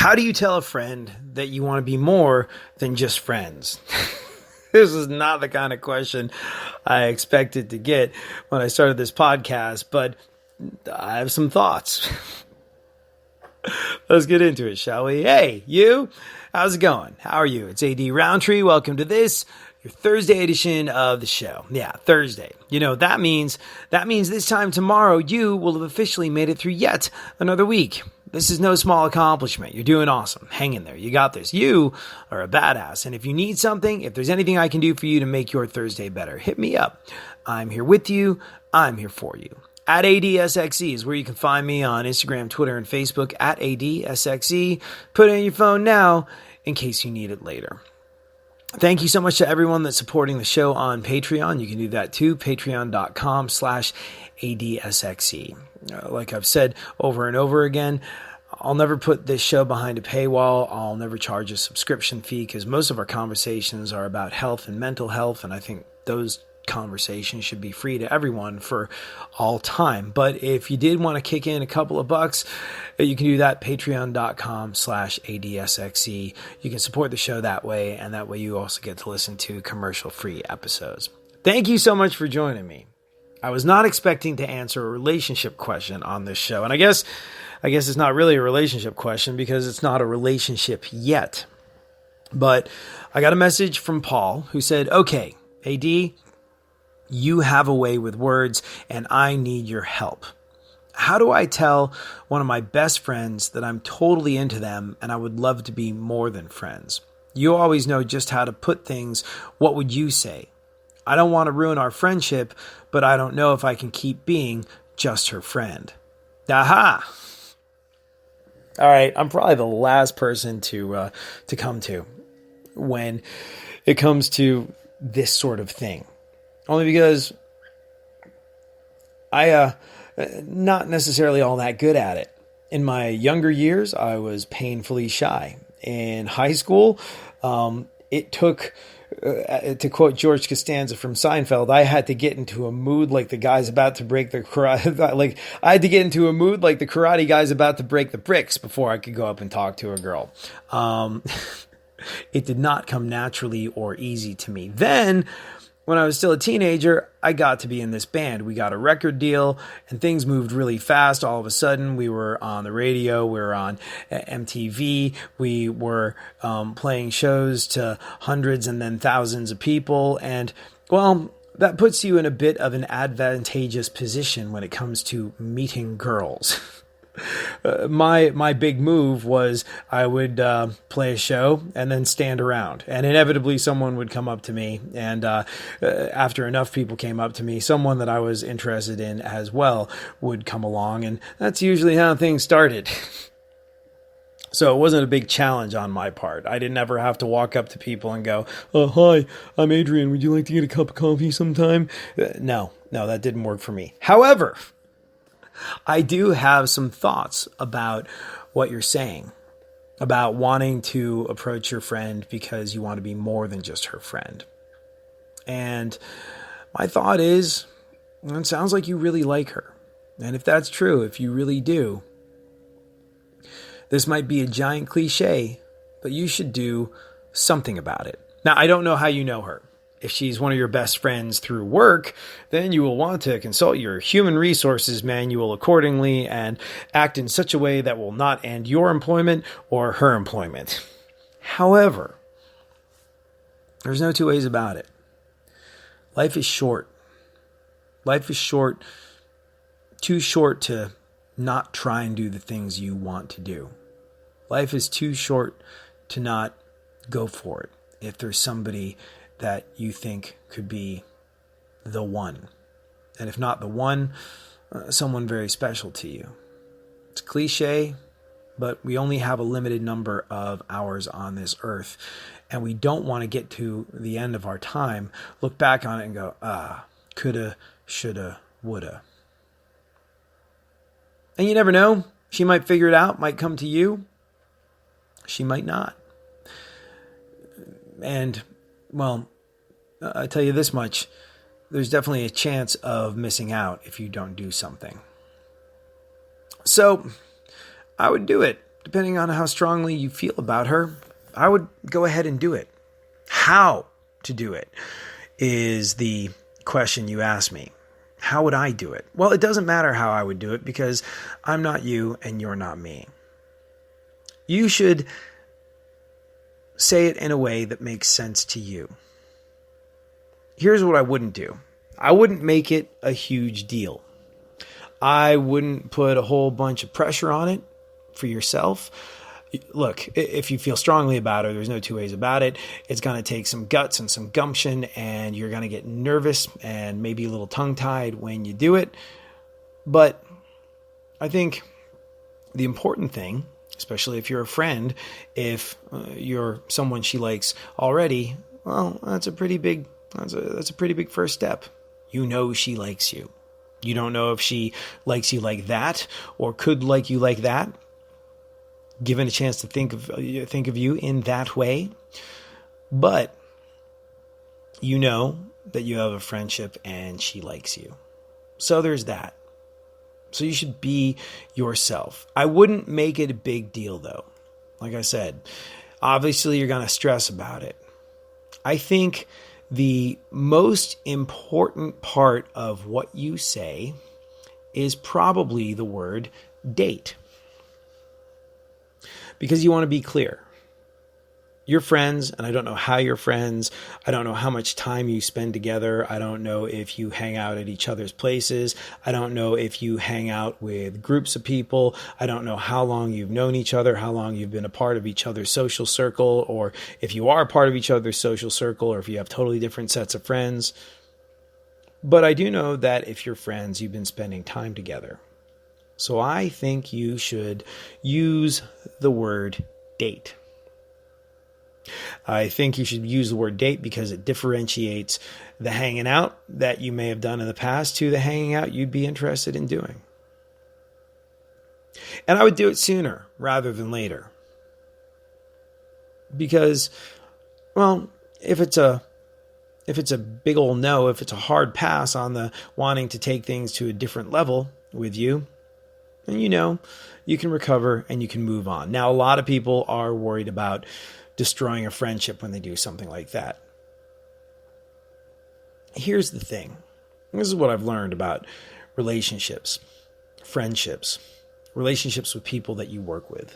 How do you tell a friend that you want to be more than just friends? This is not the kind of question I expected to get when I started this podcast, but I have some thoughts. Let's get into it, shall we? Hey, you, how's it going? How are you? It's AD Roundtree. Welcome to this, your Thursday edition of the show. Yeah, Thursday. You know, that means this time tomorrow, you will have officially made it through yet another week. This is no small accomplishment. You're doing awesome. Hang in there. You got this. You are a badass. And if you need something, if there's anything I can do for you to make your Thursday better, hit me up. I'm here with you. I'm here for you. At ADSXE is where you can find me on Instagram, Twitter, and Facebook at ADSXE. Put it in your phone now in case you need it later. Thank you so much to everyone that's supporting the show on Patreon. You can do that too, patreon.com/ADSXE. Like I've said over and over again, I'll never put this show behind a paywall. I'll never charge a subscription fee because most of our conversations are about health and mental health, and I think those conversations should be free to everyone for all time. But if you did want to kick in a couple of bucks, you can do that, patreon.com/ADSXE. You can support the show that way, and that way you also get to listen to commercial-free episodes. Thank you so much for joining me. I was not expecting to answer a relationship question on this show, and I guess it's not really a relationship question because it's not a relationship yet. But I got a message from Paul who said, "Okay, AD, you have a way with words, and I need your help. How do I tell one of my best friends that I'm totally into them and I would love to be more than friends? You always know just how to put things. What would you say? I don't want to ruin our friendship, but I don't know if I can keep being just her friend." Aha! All right, I'm probably the last person to come to when it comes to this sort of thing. Only because I not necessarily all that good at it. In my younger years, I was painfully shy. In high school, it took, to quote George Costanza from Seinfeld, I had to get into a mood like the guy's about to break the karate. I had to get into a mood like the karate guy's about to break the bricks before I could go up and talk to a girl. It did not come naturally or easy to me. Then, when I was still a teenager, I got to be in this band. We got a record deal and things moved really fast. All of a sudden, we were on the radio. We were on MTV. We were playing shows to hundreds and then thousands of people. And, well, that puts you in a bit of an advantageous position when it comes to meeting girls. My big move was I would play a show and then stand around, and inevitably someone would come up to me, and after enough people came up to me, someone that I was interested in as well would come along, and that's usually how things started. So it wasn't a big challenge on my part. I didn't ever have to walk up to people and go, "Oh, hi, I'm Adrian. Would you like to get a cup of coffee sometime?" No, that didn't work for me. However, I do have some thoughts about what you're saying, about wanting to approach your friend because you want to be more than just her friend. And my thought is, it sounds like you really like her. And if that's true, if you really do, this might be a giant cliche, but you should do something about it. Now, I don't know how you know her. If she's one of your best friends through work, then you will want to consult your human resources manual accordingly and act in such a way that will not end your employment or her employment. However, there's no two ways about it. Life is short. Life is short, too short to not try and do the things you want to do. Life is too short to not go for it if there's somebody that you think could be the one. And if not the one, someone very special to you. It's cliche, but we only have a limited number of hours on this earth. And we don't want to get to the end of our time, look back on it and go, coulda, shoulda, woulda. And you never know. She might figure it out, might come to you. She might not. And, well, I tell you this much, there's definitely a chance of missing out if you don't do something. So I would do it. depending on how strongly you feel about her, I would go ahead and do it. How to do it is the question you asked me. How would I do it? Well, it doesn't matter how I would do it because I'm not you and you're not me. You should say it in a way that makes sense to you. Here's what I wouldn't do. I wouldn't make it a huge deal. I wouldn't put a whole bunch of pressure on it for yourself. Look, if you feel strongly about it, there's no two ways about it. It's going to take some guts and some gumption, and you're going to get nervous and maybe a little tongue-tied when you do it. But I think the important thing, especially if you're a friend, if you're someone she likes already, well, that's a pretty big first step. You know she likes you. You don't know if she likes you like that or could like you like that. Given a chance to think of you in that way, but you know that you have a friendship and she likes you. So there's that. So you should be yourself. I wouldn't make it a big deal though. Like I said, obviously you're going to stress about it. I think the most important part of what you say is probably the word date. Because you want to be clear. You're friends, and I don't know how you're friends. I don't know how much time you spend together. I don't know if you hang out at each other's places. I don't know if you hang out with groups of people. I don't know how long you've known each other, how long you've been a part of each other's social circle, or if you are a part of each other's social circle, or if you have totally different sets of friends. But I do know that if you're friends, you've been spending time together. So I think you should use the word date. I think you should use the word date because it differentiates the hanging out that you may have done in the past to the hanging out you'd be interested in doing. And I would do it sooner rather than later. Because, well, if it's a big old no, if it's a hard pass on the wanting to take things to a different level with you, and you can recover and you can move on. Now, a lot of people are worried about destroying a friendship when they do something like that. Here's the thing. This is what I've learned about relationships, friendships, relationships with people that you work with.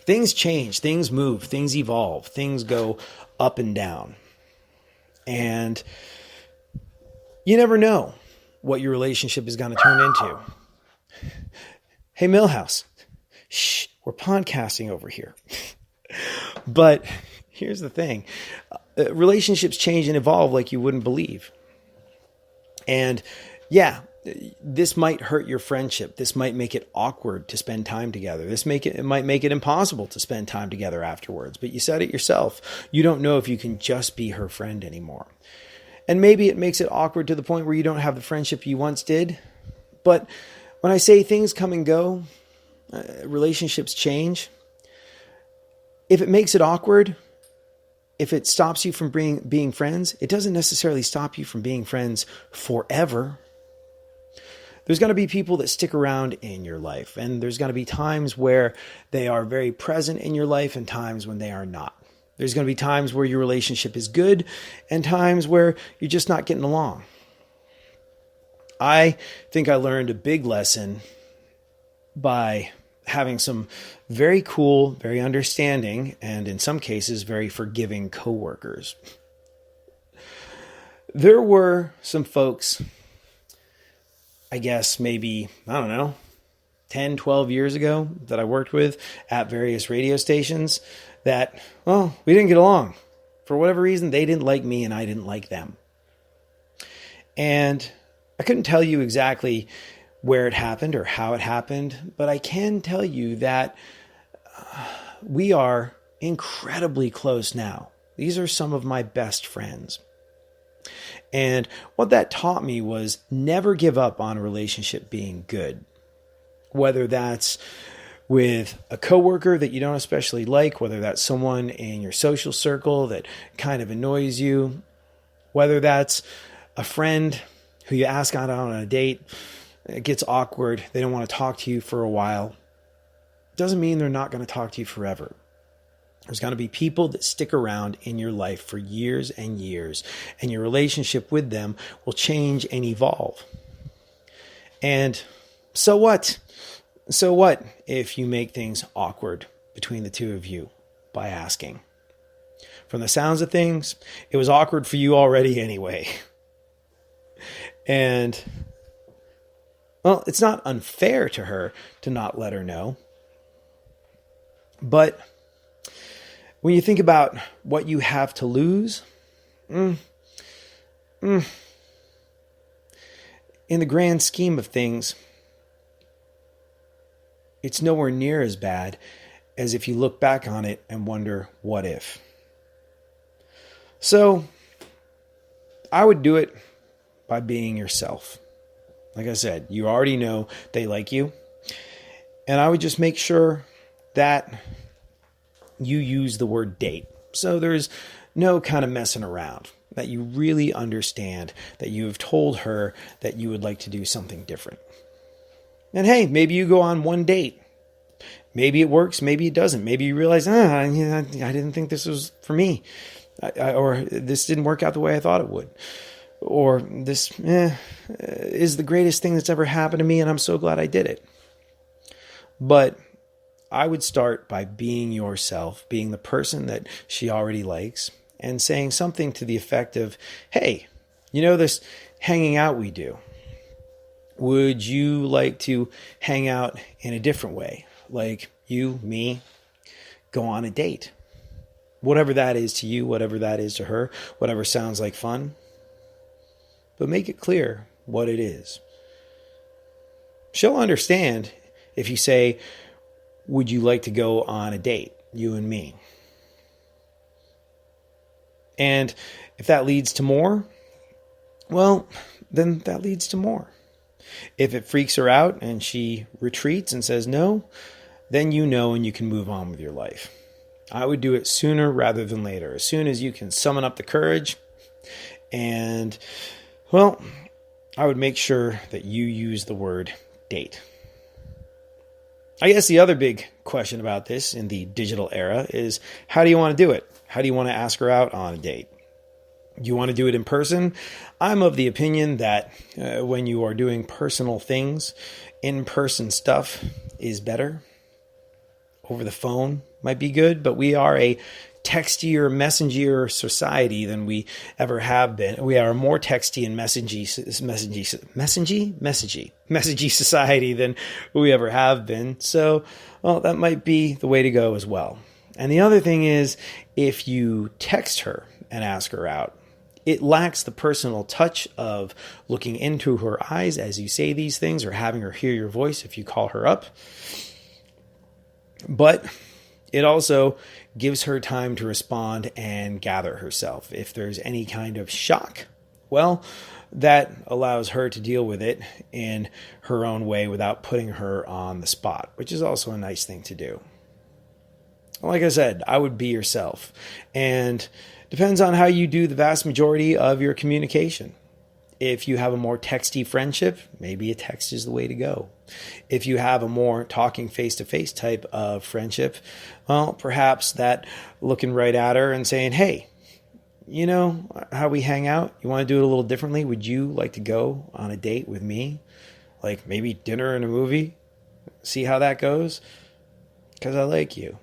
Things change, things move, things evolve, things go up and down. And you never know what your relationship is going to turn into. Hey, Millhouse, shh, we're podcasting over here. But here's the thing. Relationships change and evolve like you wouldn't believe. And yeah, this might hurt your friendship. This might make it awkward to spend time together. It might make it impossible to spend time together afterwards. But you said it yourself. You don't know if you can just be her friend anymore. And maybe it makes it awkward to the point where you don't have the friendship you once did. But when I say things come and go, relationships change, if it makes it awkward, if it stops you from being friends, it doesn't necessarily stop you from being friends forever. There's going to be people that stick around in your life, and there's going to be times where they are very present in your life and times when they are not. There's going to be times where your relationship is good and times where you're just not getting along. I think I learned a big lesson by having some very cool, very understanding, and in some cases, very forgiving coworkers. There were some folks, I guess maybe, 10, 12 years ago that I worked with at various radio stations that, well, we didn't get along. For whatever reason, they didn't like me and I didn't like them. And I couldn't tell you exactly where it happened or how it happened, but I can tell you that we are incredibly close now. These are some of my best friends. And what that taught me was never give up on a relationship being good. Whether that's with a coworker that you don't especially like, whether that's someone in your social circle that kind of annoys you, whether that's a friend who you ask out on a date, it gets awkward, they don't want to talk to you for a while. doesn't mean they're not going to talk to you forever. There's going to be people that stick around in your life for years and years, and your relationship with them will change and evolve. And so what? So what if you make things awkward between the two of you by asking? From the sounds of things, it was awkward for you already anyway. And, well, it's not unfair to her to not let her know. But when you think about what you have to lose, in the grand scheme of things, it's nowhere near as bad as if you look back on it and wonder, what if? So, I would do it by being yourself. Like I said, you already know they like you. And I would just make sure that you use the word date. So there's no kind of messing around. That you really understand that you have told her that you would like to do something different. And hey, maybe you go on one date. Maybe it works, maybe it doesn't. Maybe you realize, I didn't think this was for me. Or this didn't work out the way I thought it would. Or this is the greatest thing that's ever happened to me, and I'm so glad I did it. But I would start by being yourself, being the person that she already likes, and saying something to the effect of, hey, you know this hanging out we do? Would you like to hang out in a different way? Like you, me, go on a date. Whatever that is to you, whatever that is to her, whatever sounds like fun. But make it clear what it is. She'll understand if you say, would you like to go on a date, you and me? And if that leads to more, well, then that leads to more. If it freaks her out and she retreats and says no, then you know and you can move on with your life. I would do it sooner rather than later. As soon as you can summon up the courage. And, well, I would make sure that you use the word date. I guess the other big question about this in the digital era is, how do you want to do it? How do you want to ask her out on a date? Do you want to do it in person? I'm of the opinion that when you are doing personal things, in-person stuff is better. Over the phone might be good, but we are a textier, messengier society than we ever have been. We are a more texty and messagey society than we ever have been. So, well, that might be the way to go as well. And the other thing is, if you text her and ask her out, it lacks the personal touch of looking into her eyes as you say these things, or having her hear your voice if you call her up. But it also gives her time to respond and gather herself. If there's any kind of shock, well, that allows her to deal with it in her own way without putting her on the spot, which is also a nice thing to do. Like I said, I would be yourself. And depends on how you do the vast majority of your communication. If you have a more texty friendship, maybe a text is the way to go. If you have a more talking face-to-face type of friendship, well, perhaps that looking right at her and saying, hey, you know how we hang out? You want to do it a little differently? Would you like to go on a date with me? Like maybe dinner and a movie? See how that goes? Because I like you.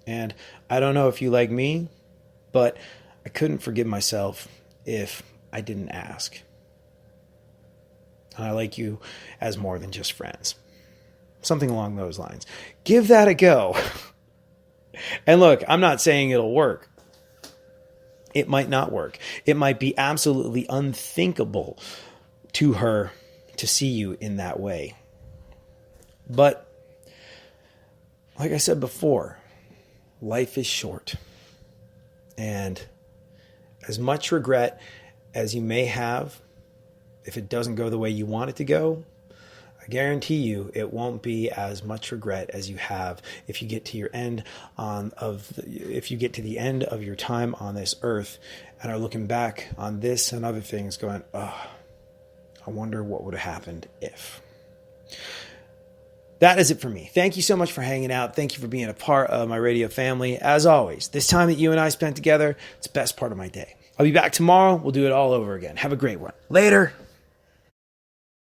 And I don't know if you like me, but I couldn't forgive myself if I didn't ask. I like you as more than just friends. Something along those lines. Give that a go. And look, I'm not saying it'll work. It might not work. It might be absolutely unthinkable to her to see you in that way. But, like I said before, life is short. And as much regret as you may have, if it doesn't go the way you want it to go, I guarantee you it won't be as much regret as you have if you get to your end if you get to the end of your time on this earth and are looking back on this and other things going, oh, I wonder what would have happened if. that is it for me. Thank you so much for hanging out. Thank you for being a part of my radio family. As always, this time that you and I spent together, it's the best part of my day. I'll be back tomorrow. We'll do it all over again. Have a great one. Later.